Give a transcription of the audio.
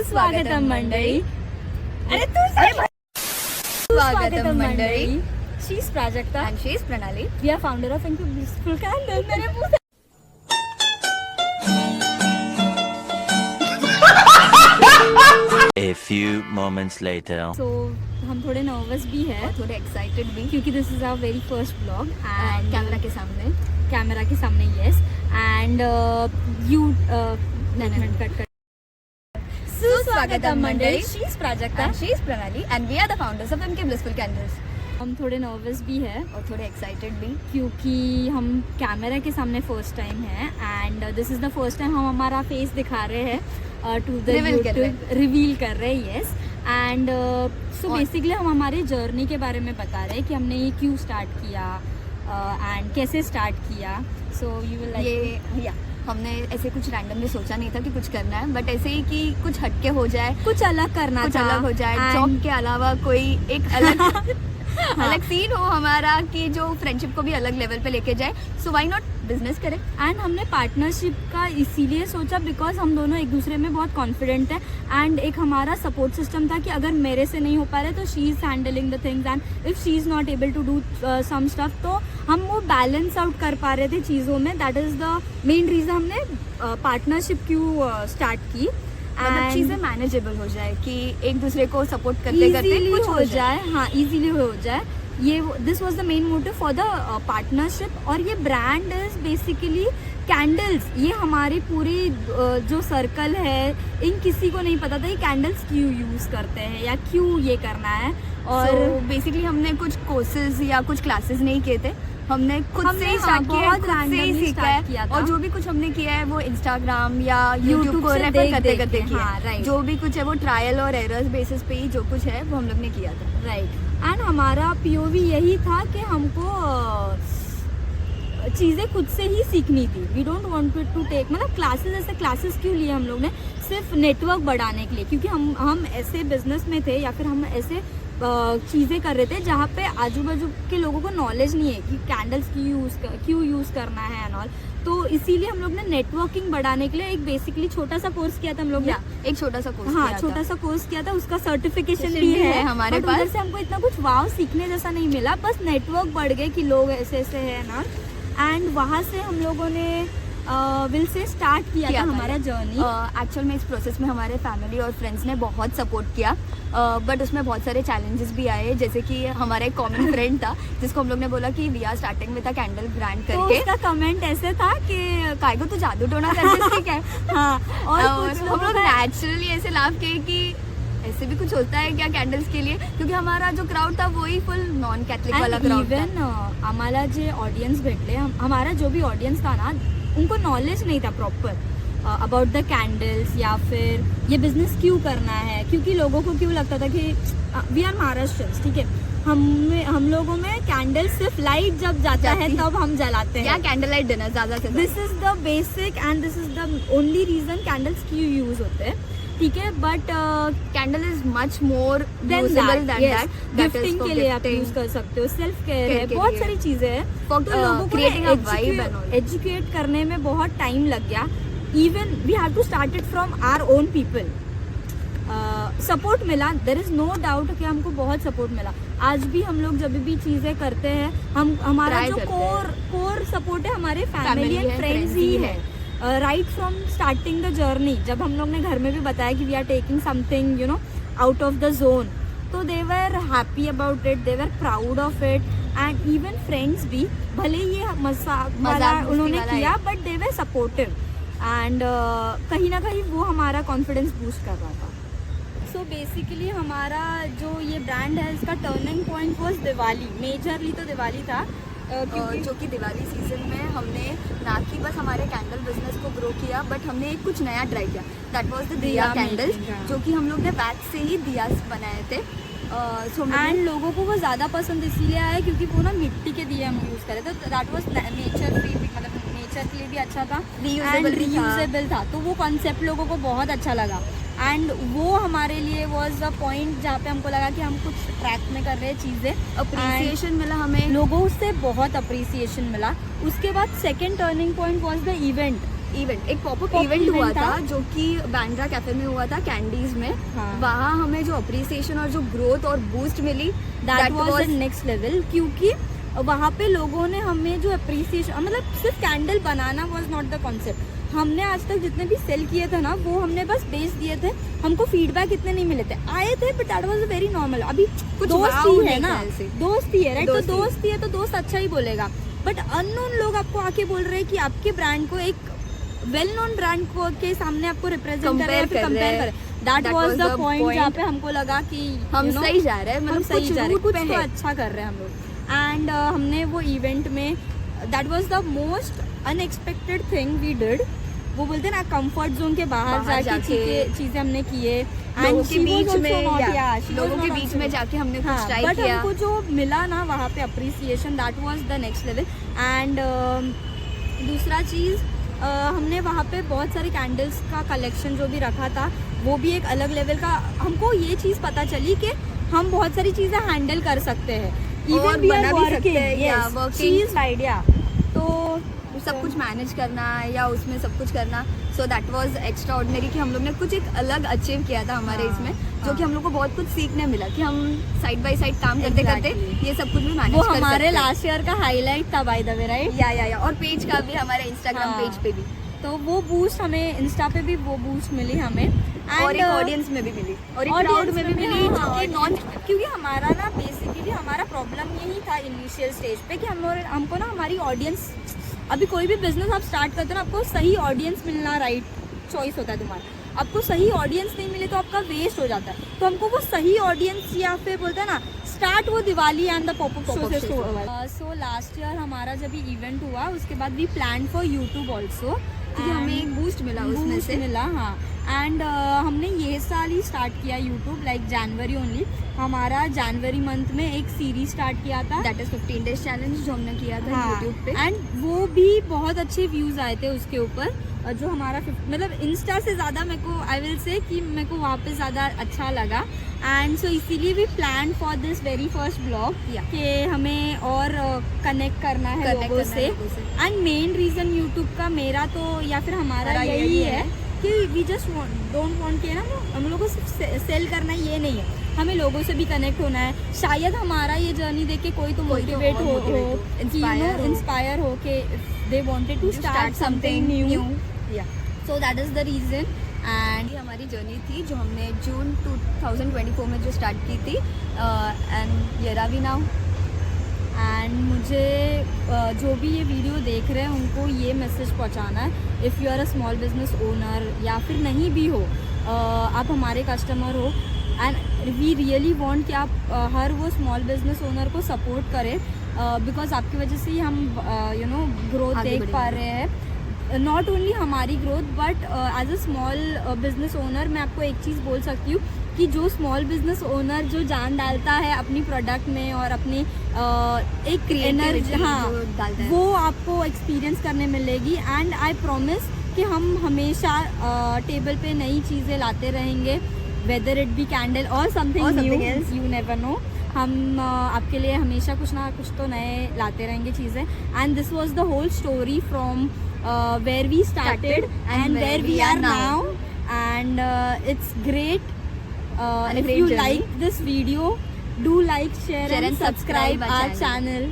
सुस्वागतम मंडळी. अरे तू स्वागतम मंडळी. She is Prajakta And she is Pranali. We are founder of Into Blissful Candles. मेरे मुंह से A few moments later. so हम थोड़े नर्वस भी है और थोड़े एक्साइटेड भी क्योंकि this is our very first blog and camera के सामने यस एंड यू कट सुस्वागतम मंडळी. She is Prajakta. And she is Pranali. And we are the founders of MK Blissful Candles. हम थोड़े नर्वस भी है और थोड़े एक्साइटेड भी क्योंकि हम कैमरा के सामने फर्स्ट टाइम है and this is the first time हम हमारा फेस दिखा रहे हैं टू द रिवील कर रहे हैं यस एंड सो बेसिकली हम हमारे जर्नी के बारे में बता रहे हैं कि हमने ये क्यों स्टार्ट किया एंड कैसे स्टार्ट किया. सो यू विल ये हमने ऐसे कुछ रैंडमली सोचा नहीं था कि कुछ करना है, बट ऐसे ही कि कुछ हटके हो जाए, कुछ अलग करना कुछ था अलग हो जाए, जॉब के अलावा कोई एक अलग अलग सीन हो हमारा कि जो फ्रेंडशिप को भी अलग लेवल पे लेके जाए. सो व्हाई नॉट बिजनेस करें. एंड हमने पार्टनरशिप का इसीलिए सोचा बिकॉज हम दोनों एक दूसरे में बहुत कॉन्फिडेंट है एंड एक हमारा सपोर्ट सिस्टम था कि अगर मेरे से नहीं हो पा रहा है तो she is handling the things and if she is not able to do some stuff तो हम वो बैलेंस आउट कर पा रहे थे चीज़ों में. That is the main reason हमने पार्टनरशिप क्यों स्टार्ट की. मतलब चीजें मैनेजेबल हो जाए कि एक दूसरे को सपोर्ट करते करते कुछ हो जाए. हाँ इजीली हो जाए. ये this was the main motive for the partnership. और ये ब्रांड इज बेसिकली कैंडल्स. ये हमारी पूरी जो सर्कल है इन किसी को नहीं पता था ये कैंडल्स क्यों यूज़ करते हैं या क्यों ये करना है. और बेसिकली हमने कुछ कोर्सेज या कुछ क्लासेस नहीं किए थे, हमने खुद से ही हाँ, बहुत खुद से ही सीखा है. और जो भी कुछ हमने किया है वो इंस्टाग्राम या यूट्यूब को रेफर करते करते किया. हाँ, right. जो भी कुछ है वो ट्रायल और एरर्स बेसिस पे ही जो कुछ है वो हम लोग ने किया था. राइट. एंड हमारा पीओवी यही था कि हमको चीज़ें खुद से ही सीखनी थी. We don't want to take मतलब क्लासेस. ऐसे क्लासेस क्यों लिए हम लोग ने? सिर्फ नेटवर्क बढ़ाने के लिए, क्योंकि हम ऐसे बिजनेस में थे या फिर हम ऐसे चीज़ें कर रहे थे जहाँ पे आजू बाजू के लोगों को नॉलेज नहीं है कि कैंडल्स क्यों यूज़ करना है एंड ऑल. तो इसीलिए हम लोग ने नेटवर्किंग बढ़ाने के लिए एक बेसिकली छोटा सा कोर्स किया था हम लोग ने. एक छोटा सा कोर्स. हाँ छोटा सा कोर्स किया था. उसका सर्टिफिकेशन भी है हमारे पास. उधर से हमको इतना कुछ वाव सीखने जैसा नहीं मिला. बस नेटवर्क बढ़ गए कि लोग ऐसे ऐसे है ना. एंड वहाँ से हम लोगों ने विल से स्टार्ट किया था हमारा जर्नी. एक्चुअल में इस प्रोसेस में हमारे फैमिली और फ्रेंड्स ने बहुत सपोर्ट किया, बट उसमें बहुत सारे चैलेंजेस भी आए. जैसे कि हमारा एक कॉमन फ्रेंड था जिसको हम लोग ने बोला कि we are starting with a candle brand तो करके. उसका कमेंट ऐसे था कि काय को तू जादू टोना कर रही है. हाँ और हम लोग नेचुरली ऐसे लाभ किए कि ऐसे भी कुछ होता है क्या कैंडल्स के लिए, क्योंकि हमारा जो क्राउड था वही फुल नॉन कैथलिक वाला क्राउड था. इवन आम्हाला जे ऑडियंस भेटले हमारा जो भी ऑडियंस था ना उनको नॉलेज नहीं था प्रॉपर अबाउट द कैंडल्स या फिर ये बिजनेस क्यों करना है. क्योंकि लोगों को क्यों लगता था कि वी आर महाराष्ट्रियंस, ठीक है, हम लोगों में कैंडल सिर्फ लाइट जब जाता है तब हम जलाते हैं या कैंडल लाइट डिनर ज़्यादा से. This is the basic and this is the only reason candles क्यों यूज होते हैं, ठीक है. But candle is much more usable that. Gifting के लिए आप यूज कर सकते हो. सेल्फ केयर है, बहुत सारी चीजें हैं. तो लोगों को एजुकेट करने में बहुत टाइम लग गया. Even we have to start it from our own people. Support मिला, देयर इज नो डाउट कि हमको बहुत सपोर्ट मिला. आज भी हम लोग जब भी चीजें करते हैं हमारा जो कोर सपोर्ट है हमारे फैमिली एंड फ्रेंड्स ही है. Right from starting the journey जब हम लोग ने घर में भी बताया कि we are taking something out of the zone, तो they were happy about it, they were proud of it. And even friends भी भले ये मजाक उन्होंने किया but they were supportive. And कहीं ना कहीं वो हमारा कॉन्फिडेंस बूस्ट कर रहा था. सो बेसिकली हमारा जो ये ब्रांड है इसका turning point was Diwali. Majorly तो दिवाली था जो कि दिवाली सीजन में हमने ना कि बस हमारे कैंडल बिजनेस को ग्रो किया, बट हमने कुछ नया ट्राई किया. दैट वाज द दिया कैंडल्स, जो कि हम लोग ने वैक्स से ही दिया बनाए थे. एंड लोगों को वो ज़्यादा पसंद इसीलिए आया क्योंकि वो ना मिट्टी के दिए हम यूज़ करे थे. दैट वाज नेचर फ्री, मतलब नेचर के लिए भी अच्छा था, रीयूजेबल था. तो वो कॉन्सेप्ट लोगों को बहुत अच्छा लगा. एंड वो हमारे लिए वॉज अ पॉइंट जहाँ पे हमको लगा कि हम कुछ ट्रैक में कर रहे हैं चीज़ें. अप्रिसिएशन मिला हमें, लोगों से बहुत अप्रिसिएशन मिला. उसके बाद second turning point was the event. एक पॉपअप Pop इवेंट हुआ event था था। जो कि बैंड्रा कैफे में हुआ था कैंडीज में। हाँ। वहाँ हमें जो अप्रिसिएशन और जो ग्रोथ और बूस्ट मिली, that was the next level, क्योंकि वहाँ पे लोगों ने हमें जो अप्रिसिएशन, मतलब सिर्फ candle banana was not the concept. हमने आज तक जितने भी सेल किए थे ना, वो हमने बस बेच दिए थे, हमको फीडबैक इतने नहीं मिले थे, आए थे but that was very normal. अभी कुछ दोस्त wow ही है नहीं ना, था ऐसे। दोस्त ही है, राइट? तो दोस्ती। दोस्त ही है तो दोस्त अच्छा ही बोलेगा। बट अननोन लोग आपको आके बोल रहे हैं कि आपके ब्रांड को एक वेल नोन ब्रांड को के सामने आपको रिप्रेजेंट कर रहे हैं, फिर कंपेयर कर रहे हैं। दैट वाज द पॉइंट जहाँ पे हमको लगा कि हम सही जा रहे हैं, हम मतलब सही कुछ जा रहे हैं, रूट कुछ पे तो है। अच्छा कर रहे हैं हम लोग। एंड हमने वो इवेंट में, that was the most unexpected thing we did. वो बोलते हैं ना, कंफर्ट जोन के बाहर जाके चीजें हमने किए। लोगों के बीच में, लोगों के बीच में जाके हमने कुछ ट्राई बट किया। हमको जो मिला ना वहाँ पे appreciation, that was the next level. And दूसरा चीज़, हमने वहाँ पे बहुत सारे कैंडल्स का कलेक्शन जो भी रखा था, वो भी एक अलग लेवल का। हमको ये चीज़ पता चली कि हम बहुत सारी चीज़ें हैंडल कर सकते हैं, और इवन वी बना आर भी सकते वर्किंग, हैं, या yes, working। She is idea. तो सब कुछ मैनेज करना या उसमें सब कुछ करना, so that was extra ordinary कि हम लोग ने कुछ एक अलग अचीव किया था हमारे हाँ, इसमें, जो हाँ। कि हम लोग को बहुत कुछ सीखने मिला कि हम साइड बाय साइड काम करते करते Exactly। ये सब कुछ भी मैनेज वो कर सकते हमारे हैं। लास्ट ईयर का हाईलाइट था बाय द वे, राइट? या और पेज का भी, हमारे इंस्टाग्राम हाँ। पेज पे भी, तो वो बूस्ट हमें इंस्टा पे भी वो बूस्ट मिली हमें, और एक And, ऑडियंस में भी मिली, और एक audience क्राउड में भी मिली, हाँ, जो कि audience नॉन में। क्योंकि हमारा ना बेसिकली हमारा प्रॉब्लम यही था इनिशियल स्टेज पे कि हमको ना हमारी ऑडियंस, अभी कोई भी बिजनेस आप स्टार्ट करते हो ना, आपको सही ऑडियंस मिलना राइट चॉइस होता है तुम्हारा। आपको सही ऑडियंस नहीं मिले तो आपका वेस्ट हो जाता है। तो हमको वो सही ऑडियंस, या फिर बोलते हैं ना, स्टार्ट वो Diwali and the popup show से सो लास्ट ईयर हमारा जब भी इवेंट हुआ, उसके बाद we plan for YouTube also, क्योंकि हमें एक बूस्ट मिला उसमें से। मिला। हाँ, एंड हमने ये साल ही स्टार्ट किया यूट्यूब, लाइक जनवरी ओनली। हमारा जनवरी मंथ में एक सीरीज स्टार्ट किया था, दैट इज 15 डेज चैलेंज, जो हमने किया था यूट्यूब पे। एंड वो भी बहुत अच्छे व्यूज आए थे उसके ऊपर। जो हमारा मतलब इंस्टा से ज़्यादा मेरे को, आई विल से कि मेरे को वहाँ पे ज़्यादा अच्छा लगा। एंड सो इसीलिए भी plan for this very first blog कि हमें और कनेक्ट करना है लोगों से। एंड मेन रीज़न यूट्यूब का मेरा तो, या फिर हमारा यही है कि वी जस्ट डोंट वांट के ना, हम लोगों को सिर्फ सेल करना ये नहीं है, हमें लोगों से भी कनेक्ट होना है। शायद हमारा ये जर्नी देख के कोई तो मोटिवेट हो, इंस्पायर हो के they wanted to start something new. So that is the reason. And ये हमारी जर्नी थी जो हमने जून 2024 में जो स्टार्ट की थी, एंड ये रहा नाउ। एंड मुझे जो भी ये वीडियो देख रहे हैं उनको ये मैसेज पहुंचाना है, if you are a small business owner, या फिर नहीं भी हो, आप हमारे कस्टमर हो, एंड वी रियली वांट कि आप हर वो स्मॉल बिजनेस ओनर को सपोर्ट करें, बिकॉज आपकी वजह से ही हम ग्रोथ देख पा रहे हैं। नॉट ओनली हमारी ग्रोथ, but as a small business owner मैं आपको एक चीज़ बोल सकती हूँ कि जो स्मॉल बिजनेस ओनर जो जान डालता है अपनी प्रोडक्ट में और अपनी एक एनर्जी, हाँ, वो आपको एक्सपीरियंस करने मिलेगी। एंड आई प्रॉमिस कि हम हमेशा टेबल पे नई चीज़ें लाते रहेंगे, वेदर इट बी कैंडल और something new, you never know. हम आपके लिए हमेशा कुछ ना कुछ तो नए लाते रहेंगे चीज़ें। And this was the whole story from where we started and where we are now, and it's great. If you like this video, do like, share and subscribe our channel.